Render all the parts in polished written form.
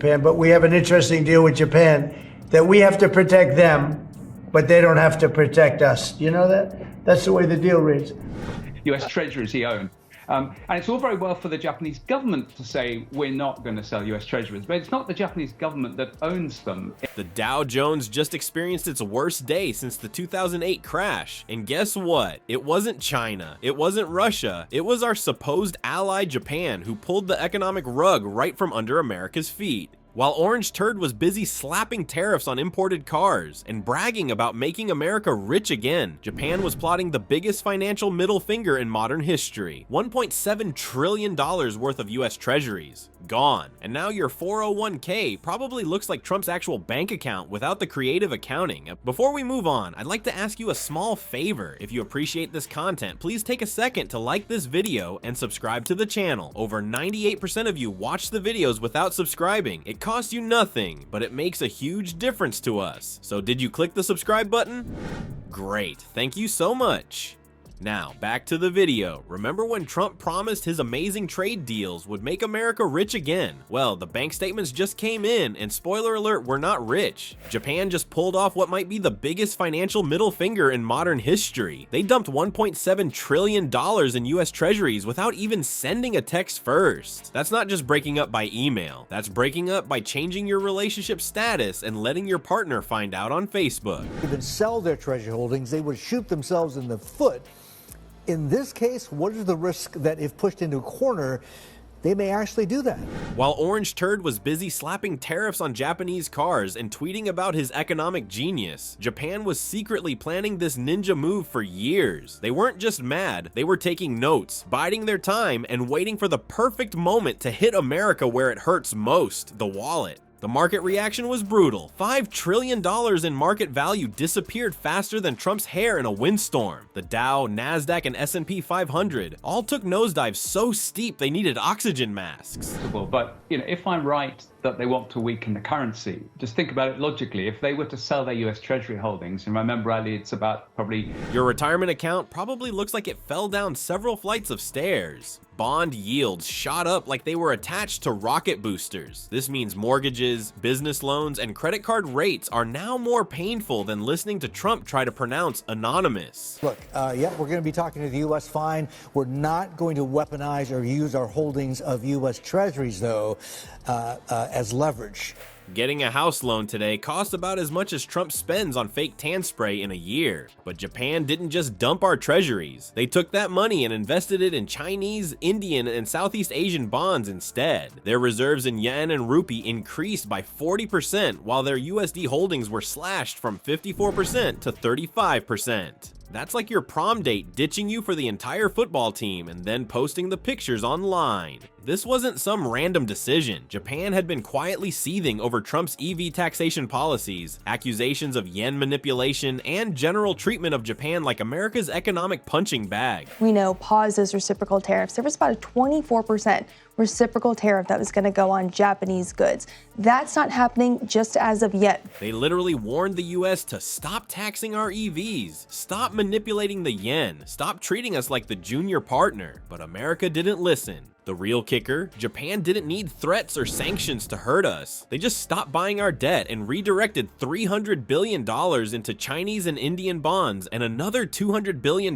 Japan, but we have an interesting deal with Japan that we have to protect them, but they don't have to protect us. You know that? That's the way the deal reads. US Treasuries he owned. And it's all very well for the Japanese government to say we're not going to sell US Treasuries, but it's not the Japanese government that owns them. The Dow Jones just experienced its worst day since the 2008 crash. And guess what? It wasn't China. It wasn't Russia. It was our supposed ally Japan who pulled the economic rug right from under America's feet. While Orange Turd was busy slapping tariffs on imported cars and bragging about making America rich again, Japan was plotting the biggest financial middle finger in modern history. $1.7 trillion worth of US Treasuries. Gone. And now your 401k probably looks like Trump's actual bank account without the creative accounting. Before we move on, I'd like to ask you a small favor. If you appreciate this content, please take a second to like this video and subscribe to the channel. Over 98% of you watch the videos without subscribing. It costs you nothing, but it makes a huge difference to us. So did you click the subscribe button? Great, thank you so much. Now, back to the video. Remember when Trump promised his amazing trade deals would make America rich again? Well, the bank statements just came in, and spoiler alert, we're not rich. Japan just pulled off what might be the biggest financial middle finger in modern history. They dumped $1.7 trillion in US Treasuries without even sending a text first. That's not just breaking up by email. That's breaking up by changing your relationship status and letting your partner find out on Facebook. Even sell their treasury holdings, they would shoot themselves in the foot. In this case, what is the risk that if pushed into a corner, they may actually do that? While Orange Turd was busy slapping tariffs on Japanese cars and tweeting about his economic genius, Japan was secretly planning this ninja move for years. They weren't just mad, they were taking notes, biding their time, and waiting for the perfect moment to hit America where it hurts most, the wallet. The market reaction was brutal. $5 trillion in market value disappeared faster than Trump's hair in a windstorm. The Dow, Nasdaq, and S&P 500 all took nosedives so steep they needed oxygen masks. But if I'm right that they want to weaken the currency, just think about it logically. If they were to sell their US Treasury holdings, and remember, Ali, it's about probably... Your retirement account probably looks like it fell down several flights of stairs. Bond yields shot up like they were attached to rocket boosters. This means mortgages, business loans, and credit card rates are now more painful than listening to Trump try to pronounce anonymous. Look, yeah, we're going to be talking to the U.S. fine. We're not going to weaponize or use our holdings of U.S. Treasuries, though, as leverage. Getting a house loan today costs about as much as Trump spends on fake tan spray in a year. But Japan didn't just dump our treasuries. They took that money and invested it in Chinese, Indian, and Southeast Asian bonds instead. Their reserves in yen and rupee increased by 40%, while their USD holdings were slashed from 54% to 35%. That's like your prom date ditching you for the entire football team and then posting the pictures online. This wasn't some random decision. Japan had been quietly seething over Trump's EV taxation policies, accusations of yen manipulation, and general treatment of Japan like America's economic punching bag. We know pause those reciprocal tariffs. There was about a 24% reciprocal tariff that was going to go on Japanese goods. That's not happening just as of yet. They literally warned the US to stop taxing our EVs, stop manipulating the yen, stop treating us like the junior partner. But America didn't listen. The real kicker, Japan didn't need threats or sanctions to hurt us. They just stopped buying our debt and redirected $300 billion into Chinese and Indian bonds and another $200 billion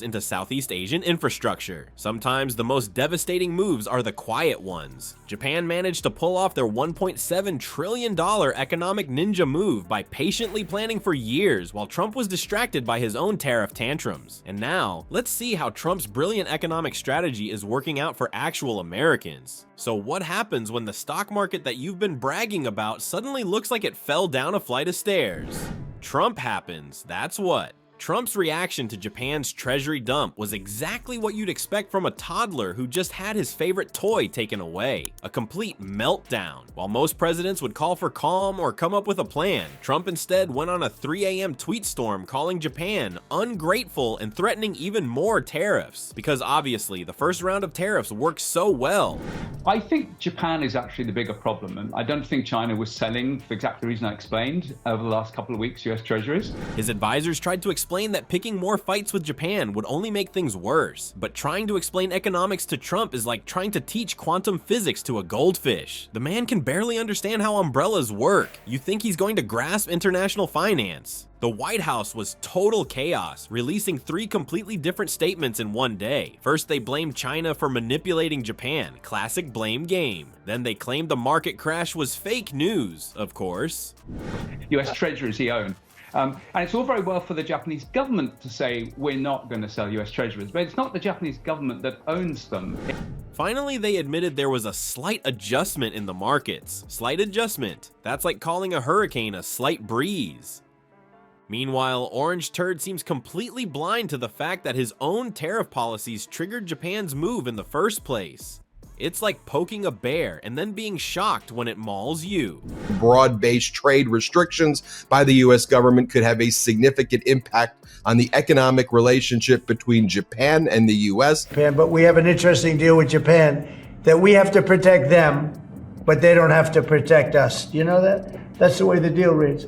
into Southeast Asian infrastructure. Sometimes the most devastating moves are the quiet ones. Japan managed to pull off their $1.7 trillion economic ninja move by patiently planning for years while Trump was distracted by his own tariff tantrums. And now, let's see how Trump's brilliant economic strategy is working out for actual Americans. So what happens when the stock market that you've been bragging about suddenly looks like it fell down a flight of stairs? Trump happens, that's what. Trump's reaction to Japan's treasury dump was exactly what you'd expect from a toddler who just had his favorite toy taken away. A complete meltdown. While most presidents would call for calm or come up with a plan, Trump instead went on a 3 a.m. tweet storm calling Japan ungrateful and threatening even more tariffs. Because obviously, the first round of tariffs worked so well. I think Japan is actually the bigger problem, and I don't think China was selling for exactly the reason I explained over the last couple of weeks US Treasuries. His advisors tried to explain explained that picking more fights with Japan would only make things worse. But trying to explain economics to Trump is like trying to teach quantum physics to a goldfish. The man can barely understand how umbrellas work. You think he's going to grasp international finance? The White House was total chaos, releasing 3 completely different statements in one day. First, they blamed China for manipulating Japan, classic blame game. Then they claimed the market crash was fake news, of course. US Treasuries he owned. And it's all very well for the Japanese government to say, we're not going to sell US Treasuries, but it's not the Japanese government that owns them. Finally, they admitted there was a slight adjustment in the markets. Slight adjustment. That's like calling a hurricane a slight breeze. Meanwhile, Orange Turd seems completely blind to the fact that his own tariff policies triggered Japan's move in the first place. It's like poking a bear and then being shocked when it mauls you. Broad-based trade restrictions by the U.S. government could have a significant impact on the economic relationship between Japan and the U.S. But we have an interesting deal with Japan that we have to protect them, but they don't have to protect us. You know that? That's the way the deal reads.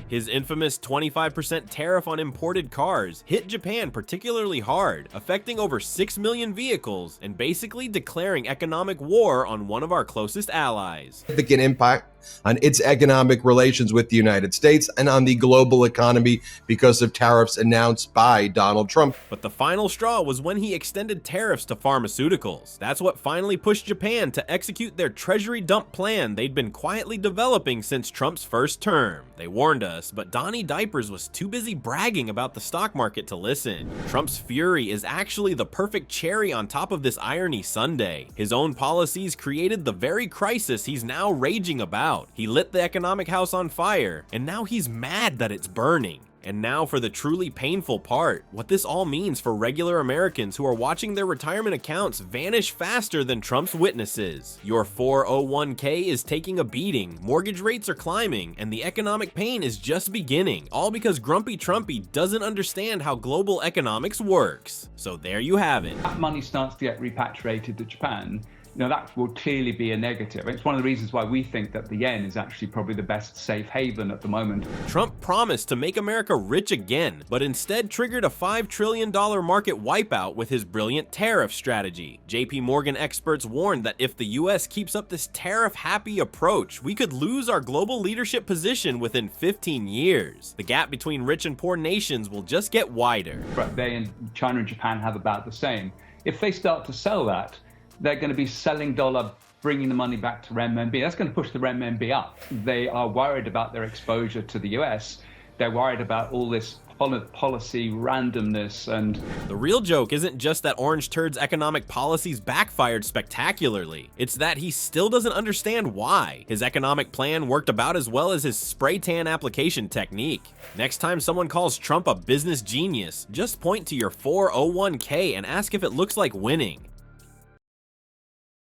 His infamous 25% tariff on imported cars hit Japan particularly hard, affecting over 6 million vehicles and basically declaring economic war on one of our closest allies. Significant impact on its economic relations with the United States and on the global economy because of tariffs announced by Donald Trump. But the final straw was when he extended tariffs to pharmaceuticals. That's what finally pushed Japan to execute their Treasury dump plan they'd been quietly developing since Trump's first term. They warned us, but Donnie Diapers was too busy bragging about the stock market to listen. Trump's fury is actually the perfect cherry on top of this irony sundae. His own policies created the very crisis he's now raging about. He lit the economic house on fire, and now he's mad that it's burning. And now for the truly painful part, what this all means for regular Americans who are watching their retirement accounts vanish faster than Trump's witnesses. Your 401k is taking a beating, mortgage rates are climbing, and the economic pain is just beginning, all because Grumpy Trumpy doesn't understand how global economics works. So there you have it. That money starts to get repatriated to Japan. That will clearly be a negative. It's one of the reasons why we think that the yen is actually probably the best safe haven at the moment. Trump promised to make America rich again, but instead triggered a $5 trillion market wipeout with his brilliant tariff strategy. JP Morgan experts warned that if the US keeps up this tariff-happy approach, we could lose our global leadership position within 15 years. The gap between rich and poor nations will just get wider. But they and China and Japan have about the same. If they start to sell that, they're going to be selling dollar, bringing the money back to renminbi. That's going to push the renminbi up. They are worried about their exposure to the US. They're worried about all this policy randomness. And the real joke isn't just that Orange Turd's economic policies backfired spectacularly. It's that he still doesn't understand why. His economic plan worked about as well as his spray tan application technique. Next time someone calls Trump a business genius, just point to your 401k and ask if it looks like winning.